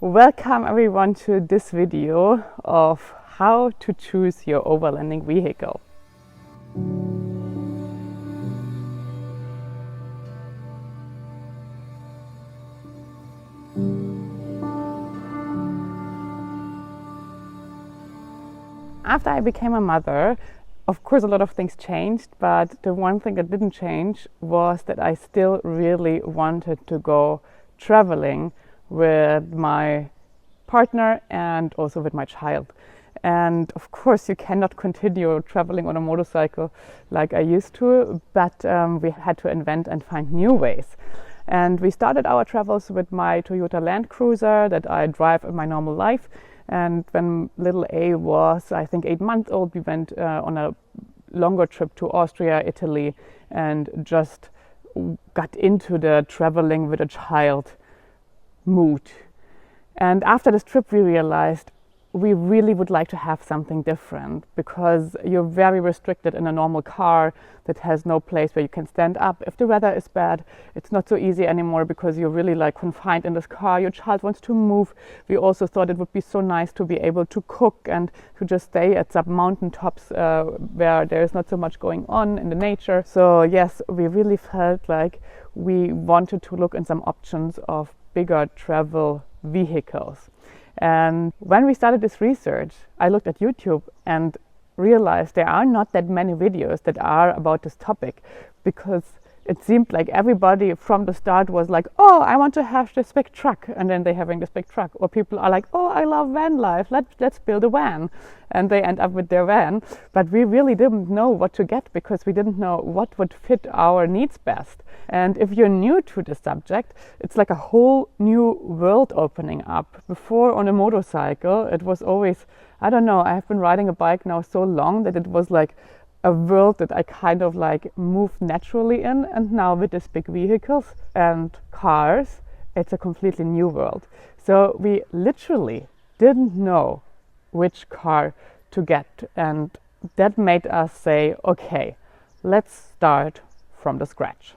Welcome everyone to this video of how to choose your overlanding vehicle. After I became a mother, of course a lot of things changed, but the one thing that didn't change was that I still really wanted to go traveling with my partner and also with my child. And of course you cannot continue traveling on a motorcycle like I used to, but we had to invent and find new ways. And we started our travels with my Toyota Land Cruiser that I drive in my normal life. And when little A was, I think, 8 months old, we went on a longer trip to Austria, Italy, and just got into the traveling with a child mood. And after this trip we realized we really would like to have something different, because you're very restricted in a normal car that has no place where you can stand up. If the weather is bad, it's not so easy anymore because you're really like confined in this car. Your child wants to move. We also thought it would be so nice to be able to cook and to just stay at some mountaintops where there's not so much going on in the nature. So yes, we really felt like we wanted to look in some options of bigger travel vehicles. And when we started this research, I looked at YouTube and realized there are not that many videos that are about this topic, because it seemed like everybody from the start was like, oh, I want to have this big truck, and then they're having this big truck. Or people are like, oh, I love van life, let's build a van, and they end up with their van. But we really didn't know what to get, because we didn't know what would fit our needs best. And if you're new to the subject, it's like a whole new world opening up. Before, on a motorcycle, it was always, I don't know, I have been riding a bike now so long that it was like a world that I kind of like moved naturally in. And now with these big vehicles and cars, it's a completely new world. So we literally didn't know which car to get, and that made us say, okay, let's start from the scratch.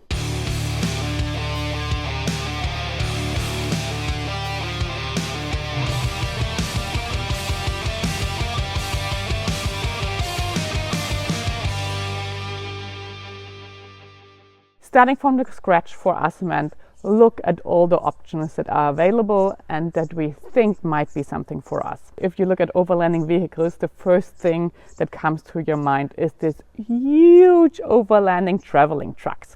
Starting from the scratch for us meant look at all the options that are available and that we think might be something for us. If you look at overlanding vehicles, the first thing that comes to your mind is this huge overlanding traveling trucks.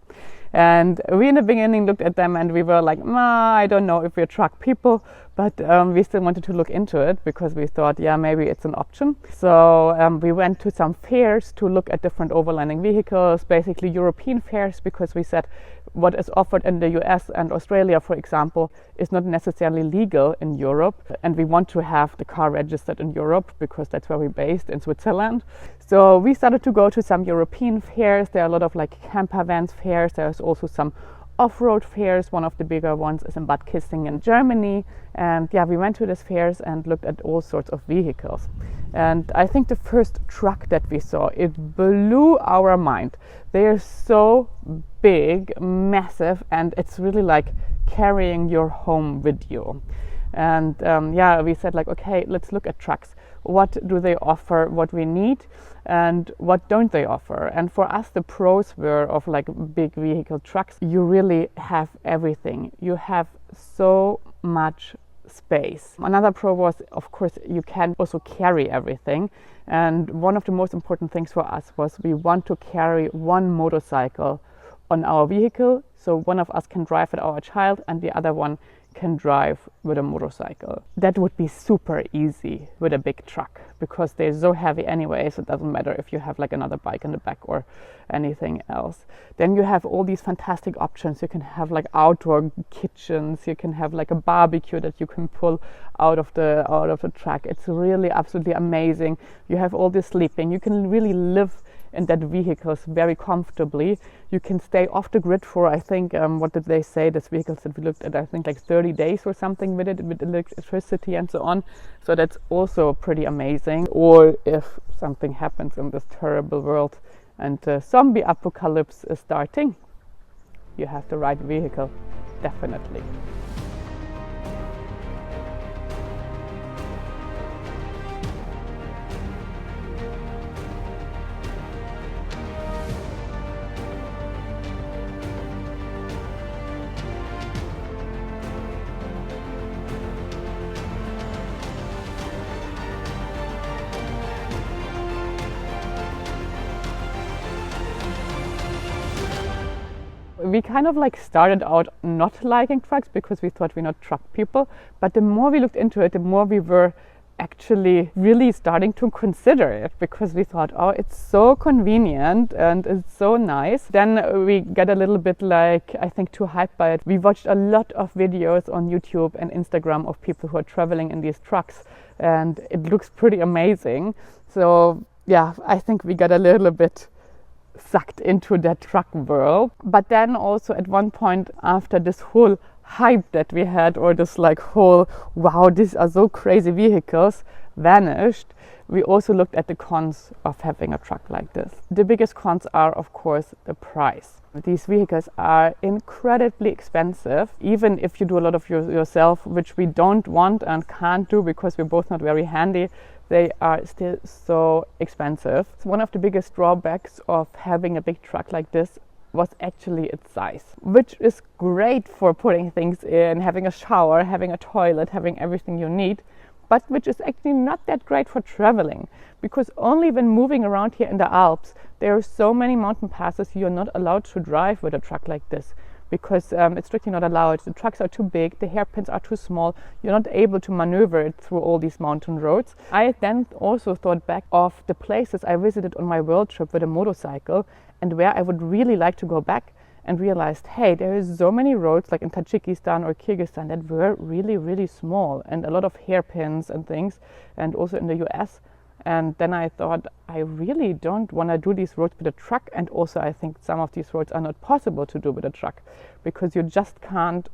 And we in the beginning looked at them and we were like, I don't know if we're truck people, but we still wanted to look into it because we thought, yeah, maybe it's an option. So we went to some fairs to look at different overlanding vehicles, basically European fairs, because we said what is offered in the US and Australia, for example, is not necessarily legal in Europe. And we want to have the car registered in Europe because that's where we're based, in Switzerland. So we started to go to some European fairs. There are a lot of like Campervans fairs. There's also some off-road fairs. One of the bigger ones is in Bad Kissing in Germany. And yeah, we went to these fairs and looked at all sorts of vehicles. And I think the first truck that we saw, it blew our mind. They are so big, massive, and it's really like carrying your home with you. And yeah, we said like, okay, let's look at trucks. What do they offer, what we need, and what don't they offer? And for us, the pros were of like big vehicle trucks, you really have everything. You have so much space. Another pro was, of course, you can also carry everything. And one of the most important things for us was we want to carry one motorcycle on our vehicle. So one of us can drive with our child and the other one can drive with a motorcycle. That would be super easy with a big truck because they're so heavy anyway, so it doesn't matter if you have like another bike in the back or anything else. Then you have all these fantastic options. You can have like outdoor kitchens, you can have like a barbecue that you can pull out of the truck. It's really absolutely amazing. You have all this sleeping. You can really live in that vehicles very comfortably. You can stay off the grid for, I think, what did they say, this vehicles that we looked at, I think like 30 days or something with it, with electricity and so on. So that's also pretty amazing. Or if something happens in this terrible world and zombie apocalypse is starting, you have the right vehicle, definitely. we kind of like started out not liking trucks because we thought we're not truck people. But the more we looked into it, the more we were actually really starting to consider it, because we thought, oh, it's so convenient and it's so nice. Then we got a little bit like, I think, too hyped by it. We watched a lot of videos on YouTube and Instagram of people who are traveling in these trucks, and it looks pretty amazing. So yeah, I think we got a little bit sucked into that truck world. But then also at one point, after this whole hype that we had, or this like whole wow, these are so crazy vehicles, vanished, we also looked at the cons of having a truck like this. The biggest cons are, of course, the price. These vehicles are incredibly expensive, even if you do a lot of yourself, which we don't want and can't do because we're both not very handy. They are still so expensive. So one of the biggest drawbacks of having a big truck like this was actually its size, which is great for putting things in, having a shower, having a toilet, having everything you need, but which is actually not that great for traveling, because only when moving around here in the Alps, there are so many mountain passes you're not allowed to drive with a truck like this, because it's strictly not allowed. The trucks are too big, the hairpins are too small, you're not able to maneuver it through all these mountain roads. I then also thought back of the places I visited on my world trip with a motorcycle, and where I would really like to go back, and realized, hey, there is so many roads like in Tajikistan or Kyrgyzstan that were really, really small, and a lot of hairpins and things, and also in the US. And then I thought, I really don't want to do these roads with a truck. And also I think some of these roads are not possible to do with a truck, because you just can't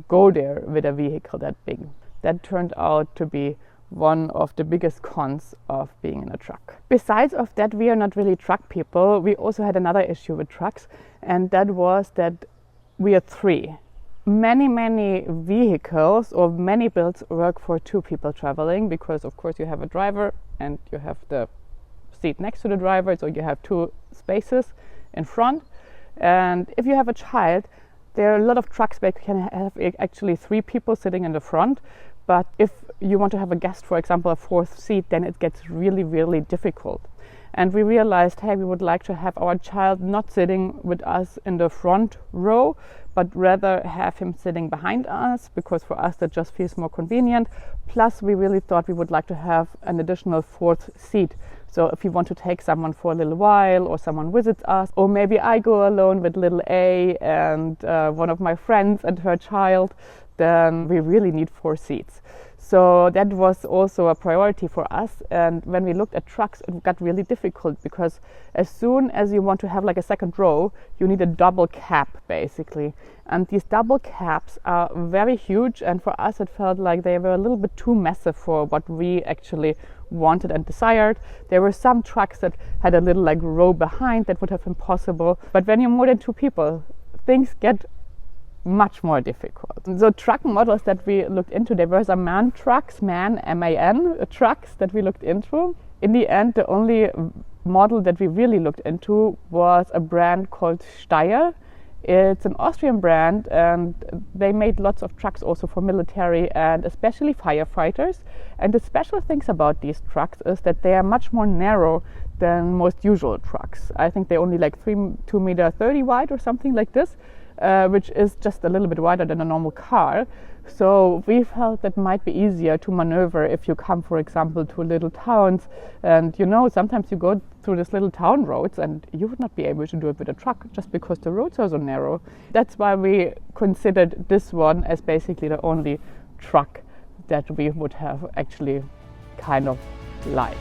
go there with a vehicle that big. That turned out to be one of the biggest cons of being in a truck. Besides of that, we are not really truck people. We also had another issue with trucks, and that was that we are three. Many vehicles or many builds work for two people traveling, because of course you have a driver and you have the seat next to the driver, so you have two spaces in front. And if you have a child, there are a lot of trucks where you can have actually three people sitting in the front. But if you want to have a guest, for example, a fourth seat, then it gets really difficult. And we realized, hey, we would like to have our child not sitting with us in the front row, but rather have him sitting behind us, because for us that just feels more convenient. Plus, we really thought we would like to have an additional fourth seat. So if you want to take someone for a little while, or someone visits us, or maybe I go alone with little A and one of my friends and her child, then we really need 4 seats. So that was also a priority for us. And when we looked at trucks, it got really difficult, because as soon as you want to have like a second row, you need a double cab basically. And these double cabs are very huge, and for us it felt like they were a little bit too massive for what we actually wanted and desired. There were some trucks that had a little like row behind that would have been possible, but when you're more than 2 people, things get much more difficult. So truck models that we looked into, there were some MAN trucks, M-A-N trucks that we looked into. In the end, the only model that we really looked into was a brand called Steyr. It's an Austrian brand, and they made lots of trucks also for military and especially firefighters. And the special things about these trucks is that they are much more narrow than most usual trucks. I think they're only like 2 meter 30 wide or something like this. Which is just a little bit wider than a normal car. So we felt that might be easier to maneuver if you come, for example, to little towns, and you know, sometimes you go through these little town roads and you would not be able to do it with a truck just because the roads are so narrow. That's why we considered this one as basically the only truck that we would have actually kind of liked.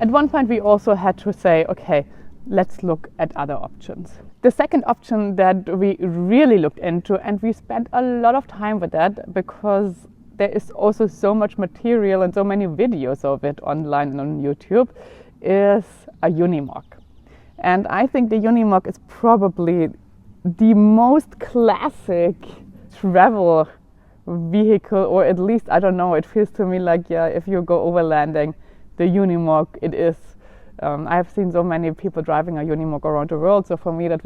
At one point we also had to say, okay, let's look at other options. The second option that we really looked into, and we spent a lot of time with that because there is also so much material and so many videos of it online and on YouTube, is a Unimog. And I think the Unimog is probably the most classic travel vehicle, or at least, I don't know, it feels to me like, yeah, if you go overlanding, the Unimog, it is. I have seen so many people driving a Unimog around the world, so for me it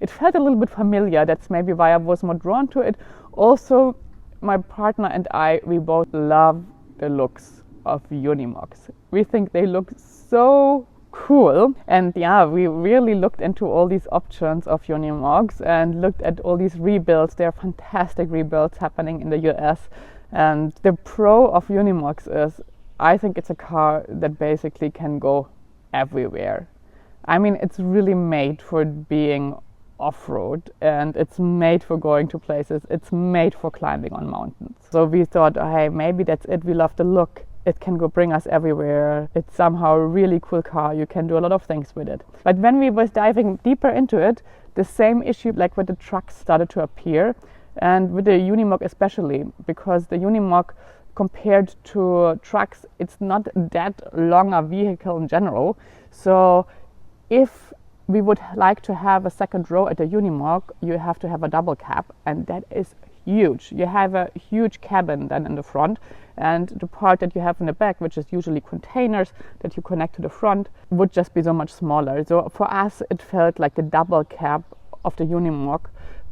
felt a little bit familiar. That's maybe why I was more drawn to it. Also, my partner and I, we both love the looks of Unimogs. We think they look so cool, and yeah, we really looked into all these options of Unimogs and looked at all these rebuilds. There are fantastic rebuilds happening in the US, and the pro of Unimogs is, I think it's a car that basically can go everywhere. I mean, it's really made for being off-road, and it's made for going to places. It's made for climbing on mountains. So we thought, hey, maybe that's it. We love the look. It can go bring us everywhere. It's somehow a really cool car. You can do a lot of things with it. But when we was diving deeper into it, the same issue like with the trucks started to appear, and with the Unimog especially, because the Unimog, compared to trucks, it's not that long a vehicle in general. So if we would like to have a second row at the Unimog, you have to have a double cab, and that is huge. You have a huge cabin then in the front, and the part that you have in the back, which is usually containers that you connect to the front, would just be so much smaller. So for us, it felt like the double cab of the Unimog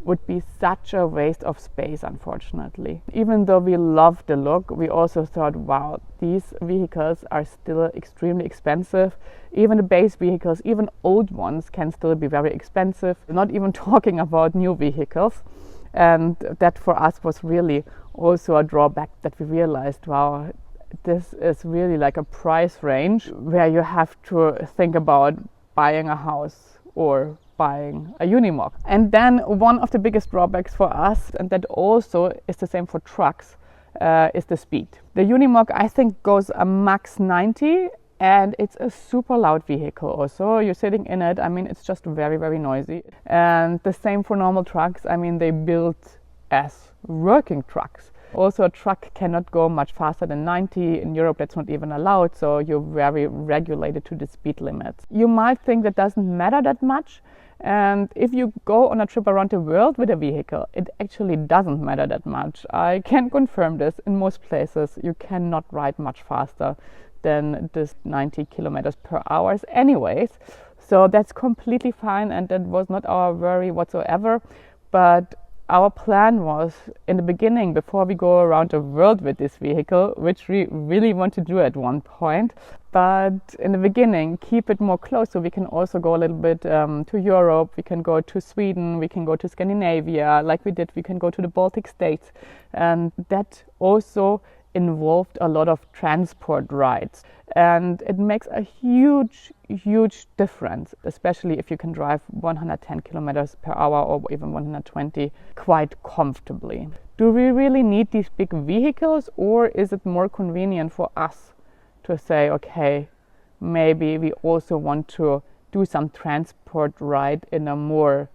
would be such a waste of space, unfortunately. Even though we love the look, we also thought, wow, these vehicles are still extremely expensive. Even the base vehicles, even old ones, can still be very expensive. Not even talking about new vehicles. And that for us was really also a drawback, that we realized, wow, this is really like a price range where you have to think about buying a house or buying a Unimog. And then one of the biggest drawbacks for us, and that also is the same for trucks, is the speed. The Unimog, I think, goes a max 90, and it's a super loud vehicle also. You're sitting in it, I mean, it's just very, very noisy. And the same for normal trucks. I mean, they built as working trucks. Also, a truck cannot go much faster than 90. In Europe, that's not even allowed, so you're very regulated to the speed limits. You might think that doesn't matter that much, and if you go on a trip around the world with a vehicle, it actually doesn't matter that much. I can confirm this. In most places, you cannot ride much faster than this 90 kilometers per hour anyways. So that's completely fine, and that was not our worry whatsoever. But our plan was, in the beginning, before we go around the world with this vehicle, which we really want to do at one point, but in the beginning, keep it more close, so we can also go a little bit to Europe, we can go to Sweden, we can go to Scandinavia, like we did, we can go to the Baltic states. And that also involved a lot of transport rides. And it makes a huge difference, especially if you can drive 110 kilometers per hour or even 120 quite comfortably. Do we really need these big vehicles, or is it more convenient for us to say, okay, maybe we also want to do some transport ride in a more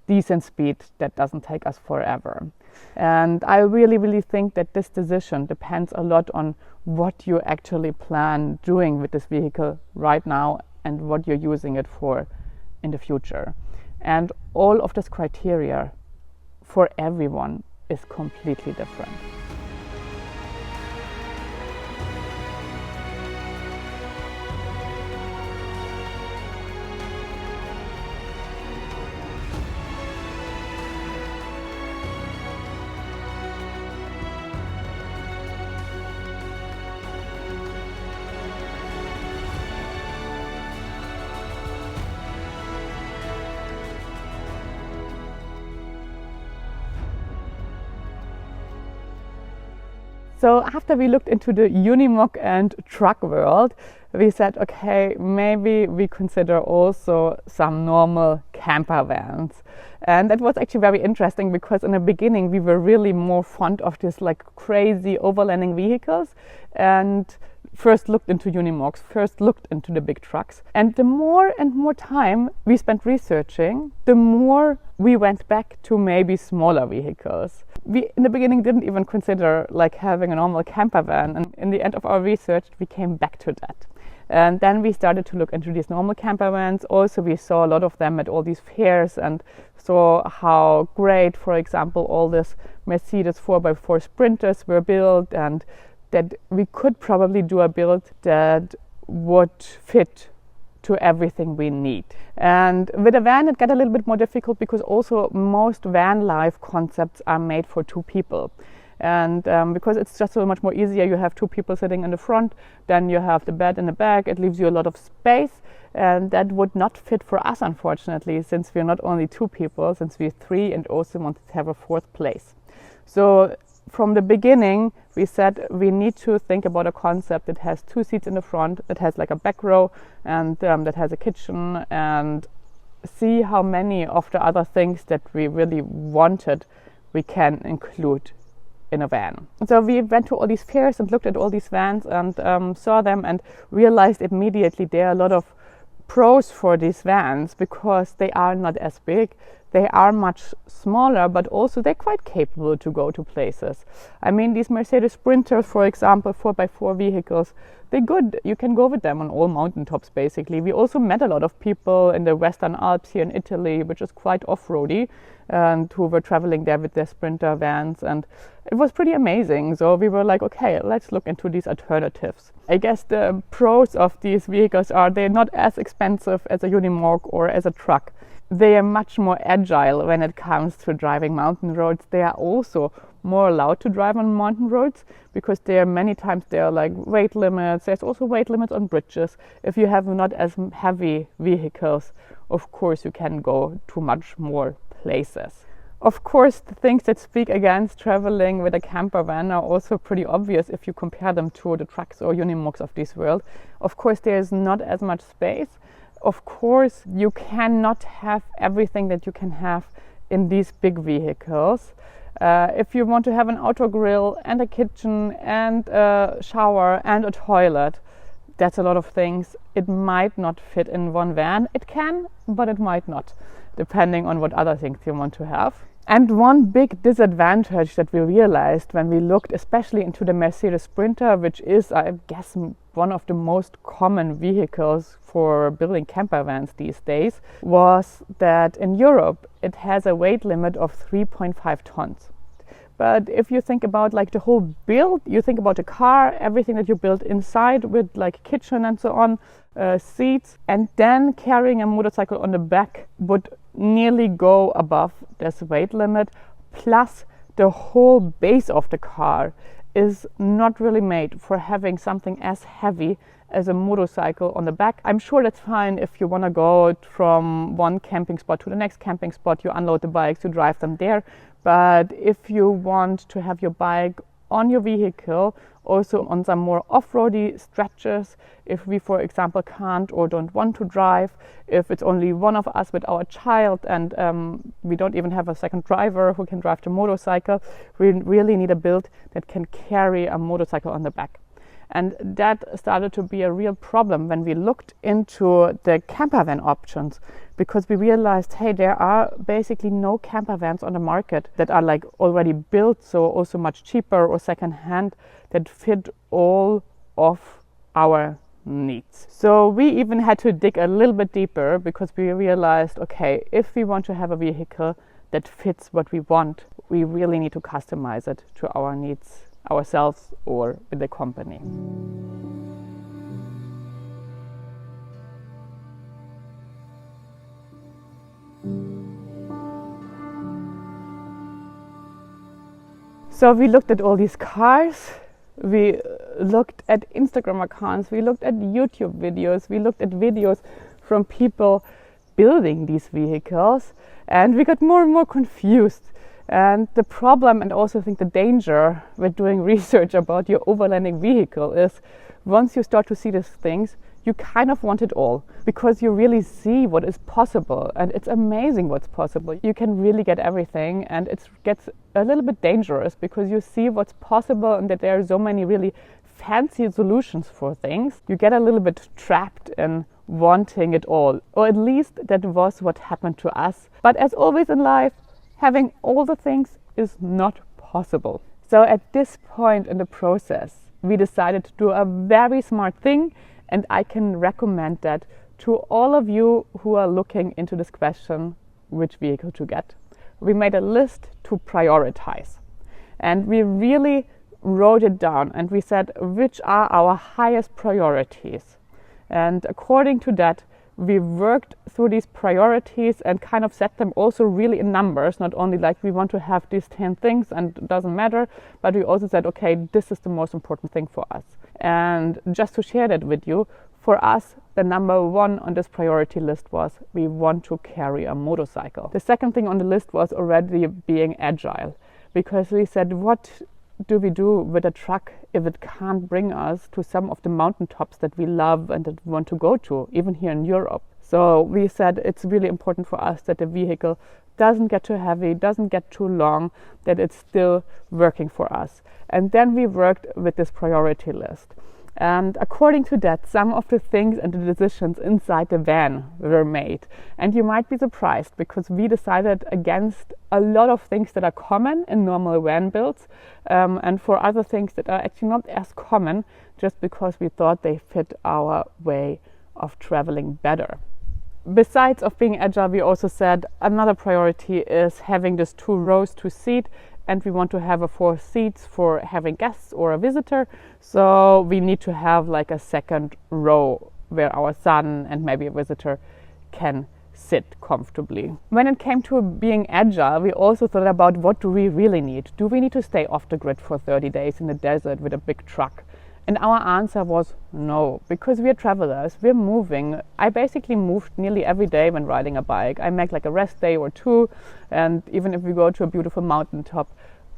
decent speed that doesn't take us forever? And I really think that this decision depends a lot on what you actually plan doing with this vehicle right now and what you're using it for in the future. And all of this criteria for everyone is completely different. So after we looked into the Unimog and truck world, we said, okay, maybe we consider also some normal camper vans. And that was actually very interesting, because in the beginning we were really more fond of this like crazy overlanding vehicles, and first looked into Unimogs, first looked into the big trucks. And the more and more time we spent researching, the more we went back to maybe smaller vehicles. We in the beginning didn't even consider like having a normal camper van, and in the end of our research we came back to that. And then we started to look into these normal camper vans. Also, we saw a lot of them at all these fairs and saw how great, for example, all these Mercedes 4x4 Sprinters were built, and that we could probably do a build that would fit to everything we need. And with a van it got a little bit more difficult because also most van life concepts are made for two people. And because it's just so much more easier, you have two people sitting in the front, then you have the bed in the back, it leaves you a lot of space, and that would not fit for us, unfortunately, since we're not only two people, since we're three and also wanted to have a fourth place. So from the beginning we said we need to think about a concept that has two seats in the front, that has like a back row, and that has a kitchen, and see how many of the other things that we really wanted we can include in a van. So we went to all these fairs and looked at all these vans and saw them and realized immediately there are a lot of pros for these vans because they are not as big, they are much smaller, but also they're quite capable to go to places. I mean, these Mercedes Sprinters, for example, 4x4 vehicles, they're good. You can go with them on all mountaintops, basically. We also met a lot of people in the Western Alps here in Italy, which is quite off-roady, and who were traveling there with their Sprinter vans, and it was pretty amazing. So we were like, okay, let's look into these alternatives. I guess the pros of these vehicles are they're not as expensive as a Unimog or as a truck. They are much more agile when it comes to driving mountain roads. They are also more allowed to drive on mountain roads because many times there are like weight limits. There's also weight limits on bridges. If you have not as heavy vehicles, of course you can go to much more places. Of course, the things that speak against traveling with a camper van are also pretty obvious if you compare them to the trucks or Unimogs of this world. Of course, there's not as much space. Of course, you cannot have everything that you can have in these big vehicles. If you want to have an outdoor grill and a kitchen and a shower and a toilet, that's a lot of things. It might not fit in one van. It can, but it might not, depending on what other things you want to have. And one big disadvantage that we realized when we looked especially into the Mercedes Sprinter, which is, I guess, one of the most common vehicles for building camper vans these days, was that in Europe it has a weight limit of 3.5 tons. But if you think about like the whole build, you think about a car, everything that you build inside with like kitchen and so on, seats, and then carrying a motorcycle on the back would nearly go above this weight limit. Plus the whole base of the car is not really made for having something as heavy as a motorcycle on the back. I'm sure that's fine if you want to go from one camping spot to the next camping spot, you unload the bikes, you drive them there. But if you want to have your bike on your vehicle, also on some more off-roady stretches, if we, for example, can't or don't want to drive, if it's only one of us with our child and we don't even have a second driver who can drive the motorcycle, we really need a build that can carry a motorcycle on the back. And that started to be a real problem when we looked into the camper van options, because we realized, hey, there are basically no camper vans on the market that are like already built, so also much cheaper or second hand, that fit all of our needs. So we even had to dig a little bit deeper because we realized, okay, if we want to have a vehicle that fits what we want, we really need to customize it to our needs ourselves or with the company. So we looked at all these cars, we looked at Instagram accounts, we looked at YouTube videos, we looked at videos from people building these vehicles, and we got more and more confused. And the problem, and also I think the danger with doing research about your overlanding vehicle, is once you start to see these things, you kind of want it all, because you really see what is possible, and it's amazing what's possible. You can really get everything, and it gets a little bit dangerous because you see what's possible and that there are so many really fancy solutions for things. You get a little bit trapped in wanting it all, or at least that was what happened to us. But as always in life, having all the things is not possible. So at this point in the process, we decided to do a very smart thing, And I can recommend that to all of you who are looking into this question, which vehicle to get. We made a list to prioritize. And we really wrote it down and we said which are our highest priorities. And according to that, we worked through these priorities and kind of set them also really in numbers, not only like we want to have these 10 things and it doesn't matter, but we also said, okay, this is the most important thing for us. And just to share that with you, for us, the number one on this priority list was we want to carry a motorcycle. The second thing on the list was already being agile, because we said, what do we do with a truck if it can't bring us to some of the mountaintops that we love and that we want to go to, even here in Europe? So we said it's really important for us that the vehicle doesn't get too heavy, doesn't get too long, that it's still working for us. And then we worked with this priority list. And according to that, some of the things and the decisions inside the van were made. And you might be surprised, because we decided against a lot of things that are common in normal van builds, and for other things that are actually not as common, just because we thought they fit our way of traveling better. Besides of being agile, we also said another priority is having this 2 rows to seat, and we want to have 4 seats for having guests or a visitor. So we need to have like a second row where our son and maybe a visitor can sit comfortably. When it came to being agile, we also thought about what do we really need? Do we need to stay off the grid for 30 days in the desert with a big truck? And our answer was no, because we're travelers, we're moving. I basically moved nearly every day when riding a bike. I make like a rest day or 2, and even if we go to a beautiful mountaintop,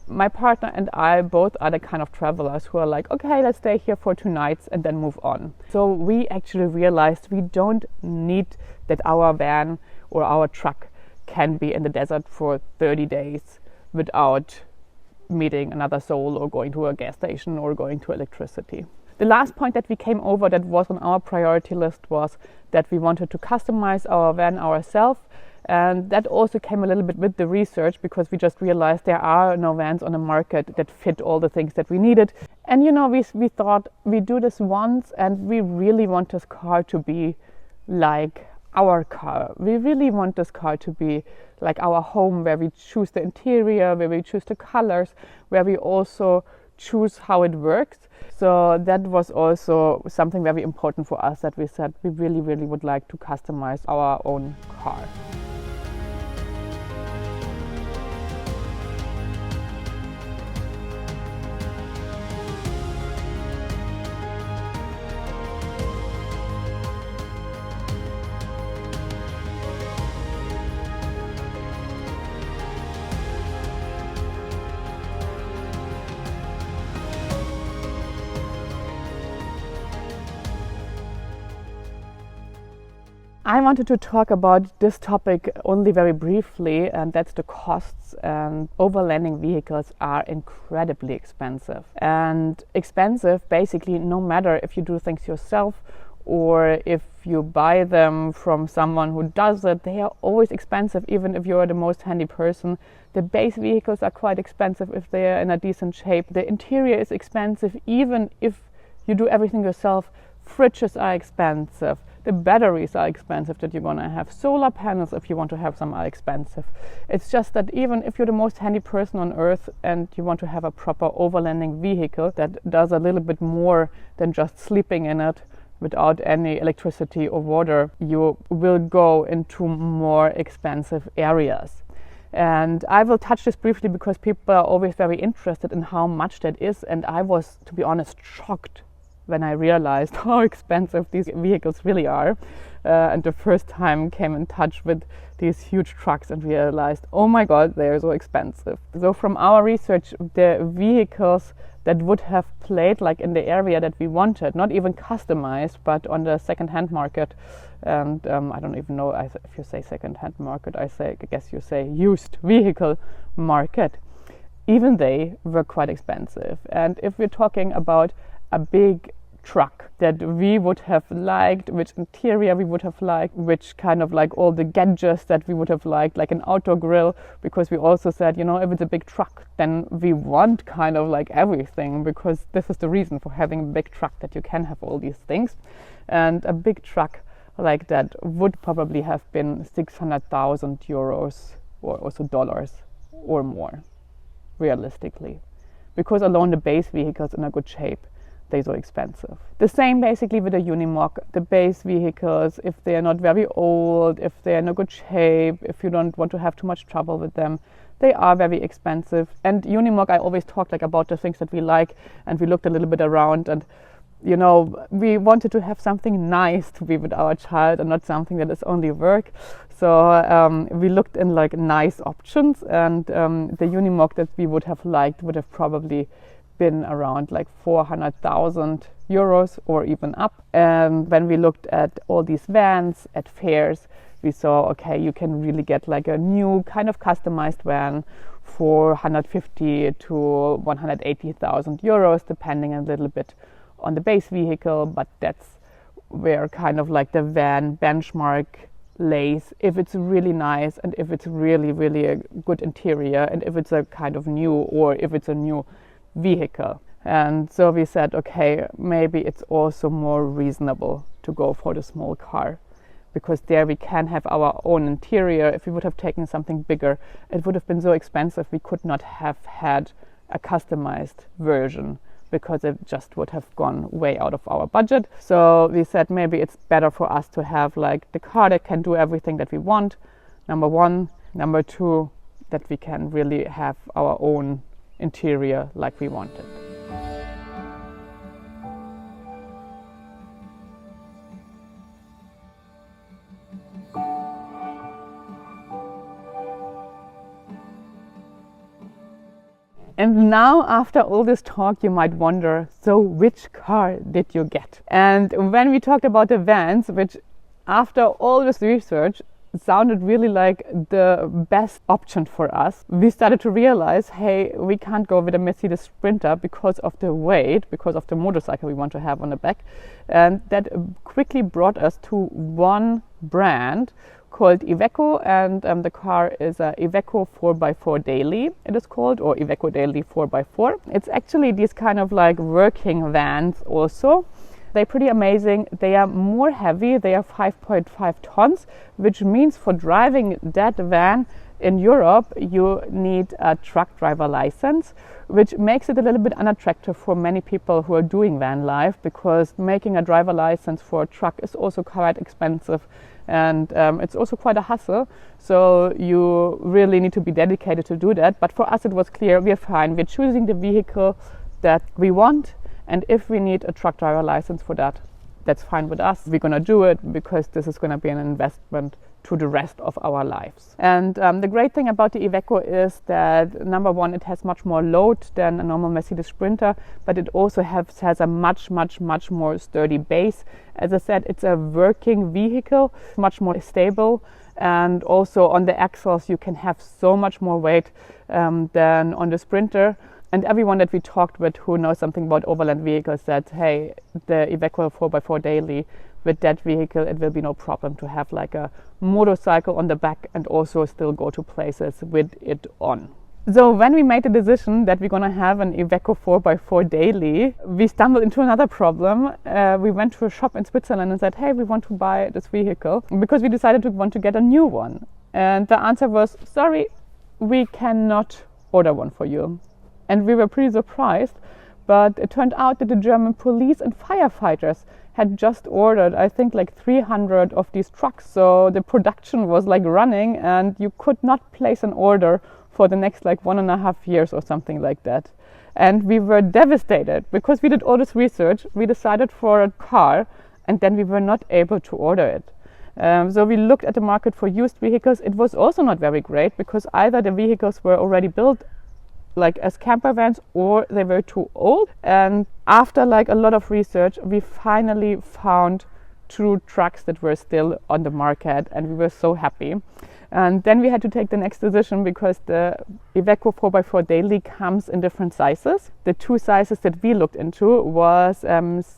my partner and I both are the kind of travelers who are like, okay, let's stay here for 2 nights and then move on. So we actually realized we don't need that our van or our truck can be in the desert for 30 days without meeting another soul or going to a gas station or going to electricity. The last point that we came over that was on our priority list was that we wanted to customize our van ourselves. And that also came a little bit with the research, because we just realized there are no vans on the market that fit all the things that we needed. And you know, we thought we do this once and we really want this car to be like our car. We really want this car to be like our home, where we choose the interior, where we choose the colors, where we also choose how it works. So that was also something very important for us, that we said we really, really would like to customize our own car. I wanted to talk about this topic only very briefly, and that's the costs. And overlanding vehicles are incredibly expensive. And expensive basically no matter if you do things yourself or if you buy them from someone who does it. They are always expensive, even if you're the most handy person. The base vehicles are quite expensive if they are in a decent shape. The interior is expensive even if you do everything yourself. Fridges are expensive. The batteries are expensive that you're going to have. Solar panels, if you want to have some, are expensive. It's just that even if you're the most handy person on earth and you want to have a proper overlanding vehicle that does a little bit more than just sleeping in it without any electricity or water, you will go into more expensive areas. And I will touch this briefly because people are always very interested in how much that is. And I was, to be honest, shocked when I realized how expensive these vehicles really are. And the first time came in touch with these huge trucks and realized, oh my God, they're so expensive. So from our research, the vehicles that would have played like in the area that we wanted, not even customized, but on the second-hand market, and I don't even know if you say second-hand market, I guess you say used vehicle market, even they were quite expensive. And if we're talking about a big truck that we would have liked, which interior we would have liked, which kind of like all the gadgets that we would have liked, like an outdoor grill, because we also said, if it's a big truck, then we want kind of like everything, because this is the reason for having a big truck, that you can have all these things. And a big truck like that would probably have been 600,000 euros or also dollars or more, realistically, because alone the base vehicles in a good shape, they're so expensive. The same basically with the Unimog. The base vehicles, if they are not very old, if they are in a good shape, if you don't want to have too much trouble with them, they are very expensive. And Unimog, I always talk about the things that we like, and we looked a little bit around, and we wanted to have something nice to be with our child and not something that is only work. So we looked in like nice options, and the Unimog that we would have liked would have probably been around like 400,000 euros or even up. And when we looked at all these vans at fairs, we saw, okay, you can really get like a new kind of customized van for 150 to 180,000 euros, depending a little bit on the base vehicle, but that's where kind of like the van benchmark lays, if it's really nice and if it's really, really a good interior, and if it's a kind of new, or if it's a new vehicle. And so we said, okay, maybe it's also more reasonable to go for the small car, because there we can have our own interior. If we would have taken something bigger, it would have been so expensive, we could not have had a customized version, because it just would have gone way out of our budget. So we said maybe it's better for us to have like the car that can do everything that we want, number one. Number two, that we can really have our own interior like we wanted. And now, after all this talk, you might wonder, so which car did you get? And when we talked about the vans, which after all this research sounded really like the best option for us, we started to realize, hey, we can't go with a Mercedes Sprinter because of the weight, because of the motorcycle we want to have on the back. And that quickly brought us to one brand called Iveco, and the car is a Iveco 4x4 Daily, it is called, or Iveco Daily 4x4. It's actually these kind of like working vans also. They're pretty amazing. They are more heavy. They are 5.5 tons, which means for driving that van in Europe, you need a truck driver license, which makes it a little bit unattractive for many people who are doing van life, because making a driver license for a truck is also quite expensive, and it's also quite a hassle. So you really need to be dedicated to do that. But for us, it was clear, we're fine. We're choosing the vehicle that we want. And if we need a truck driver license for that, that's fine with us. We're going to do it, because this is going to be an investment to the rest of our lives. And the great thing about the Iveco is that, number one, it has much more load than a normal Mercedes Sprinter, but it also has a much more sturdy base. As I said, it's a working vehicle, much more stable. And also on the axles, you can have so much more weight than on the Sprinter. And everyone that we talked with who knows something about overland vehicles said, hey, the Iveco 4x4 Daily, with that vehicle, it will be no problem to have like a motorcycle on the back and also still go to places with it on. So when we made the decision that we're going to have an Iveco 4x4 Daily, we stumbled into another problem. We went to a shop in Switzerland and said, hey, we want to buy this vehicle, because we decided we want to get a new one. And the answer was, sorry, we cannot order one for you. And we were pretty surprised, but it turned out that the German police and firefighters had just ordered, I think, like 300 of these trucks. So the production was like running, and you could not place an order for the next like 1.5 years or something like that. And we were devastated, because we did all this research. We decided for a car, and then we were not able to order it. So we looked at the market for used vehicles. It was also not very great, because either the vehicles were already built like as campervans, or they were too old. And after like a lot of research, we finally found 2 trucks that were still on the market, and we were so happy. And then we had to take the next decision because the Iveco 4x4 Daily comes in different sizes. The 2 sizes that we looked into was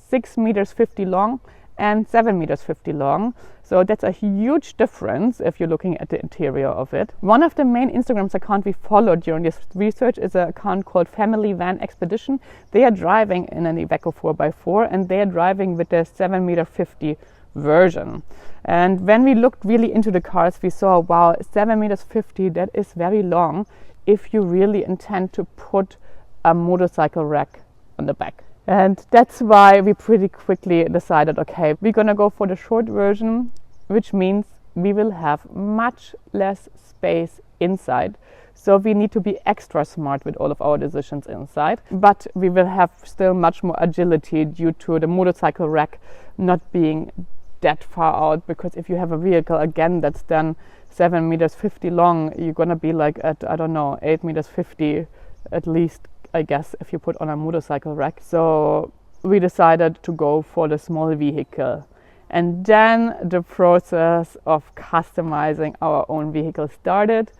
6 meters 50 long and 7 meters 50 long. So that's a huge difference if you're looking at the interior of it. One of the main Instagram accounts we followed during this research is an account called Overlanding Expedition. They are driving in an Iveco 4x4 and they are driving with the 7 meter 50 version. And when we looked really into the cars, we saw, wow, 7 meters 50, that is very long if you really intend to put a motorcycle rack on the back. And that's why we pretty quickly decided, okay, we're gonna go for the short version, which means we will have much less space inside. So we need to be extra smart with all of our decisions inside, but we will have still much more agility due to the motorcycle rack not being that far out, because if you have a vehicle again that's then 7 meters 50 long, you're gonna be like at, I don't know, 8 meters 50 at least, I guess, if you put on a motorcycle rack. So we decided to go for the small vehicle. And then the process of customizing our own vehicle started.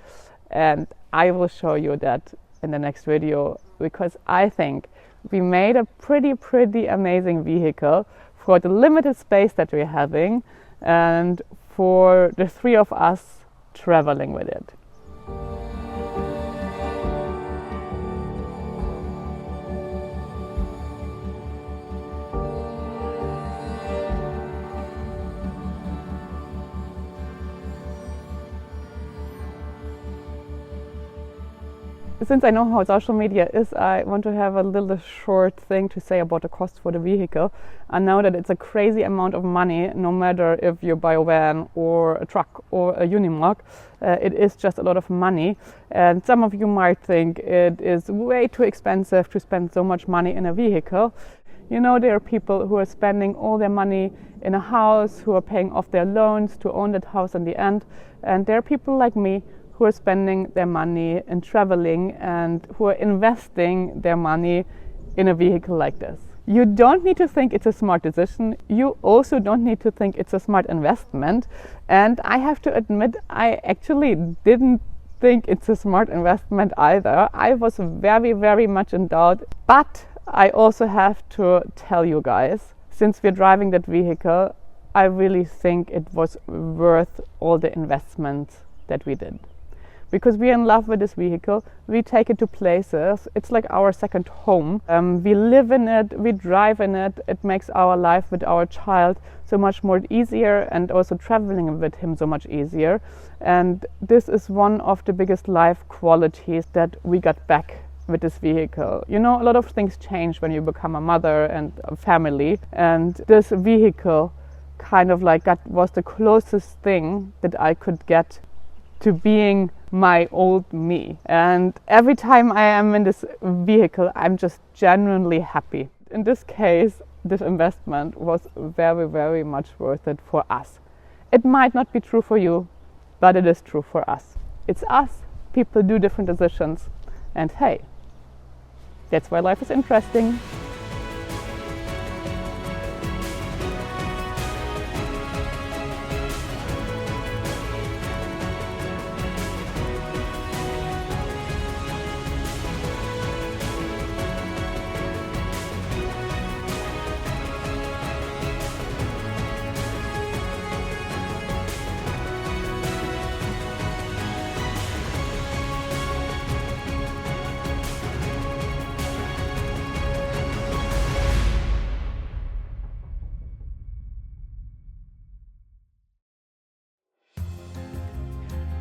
And I will show you that in the next video, because I think we made a pretty amazing vehicle for the limited space that we're having and for the 3 of us traveling with it. Since I know how social media is, I want to have a little short thing to say about the cost for the vehicle. I know that it's a crazy amount of money, no matter if you buy a van or a truck or a Unimog. It is just a lot of money. And some of you might think it is way too expensive to spend so much money in a vehicle. You know, there are people who are spending all their money in a house, who are paying off their loans to own that house in the end. And there are people like me who are spending their money in traveling and who are investing their money in a vehicle like this. You don't need to think it's a smart decision. You also don't need to think it's a smart investment. And I have to admit, I actually didn't think it's a smart investment either. I was very much in doubt. But I also have to tell you guys, since we're driving that vehicle, I really think it was worth all the investments that we did. Because we're in love with this vehicle, we take it to places, it's like our second home. We live in it, we drive in it, it makes our life with our child so much more easier, and also traveling with him so much easier. And this is one of the biggest life qualities that we got back with this vehicle. You know, a lot of things change when you become a mother and a family, and this vehicle kind of like that was the closest thing that I could get to being my old me. And every time I am in this vehicle, I'm just genuinely happy. In this case, this investment was very much worth it for us. It might not be true for you, but it is true for us. It's us. People do different decisions. And hey, that's why life is interesting.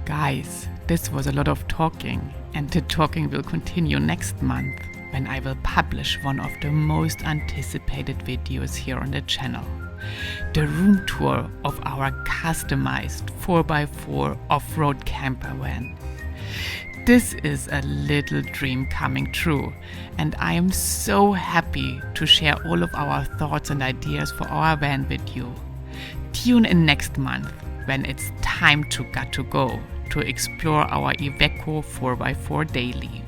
Guys, this was a lot of talking, and the talking will continue next month when I will publish one of the most anticipated videos here on the channel. The room tour of our customized 4x4 off-road camper van. This is a little dream coming true, and I am so happy to share all of our thoughts and ideas for our van with you. Tune in next month when it's time to go to explore our Iveco 4x4 Daily.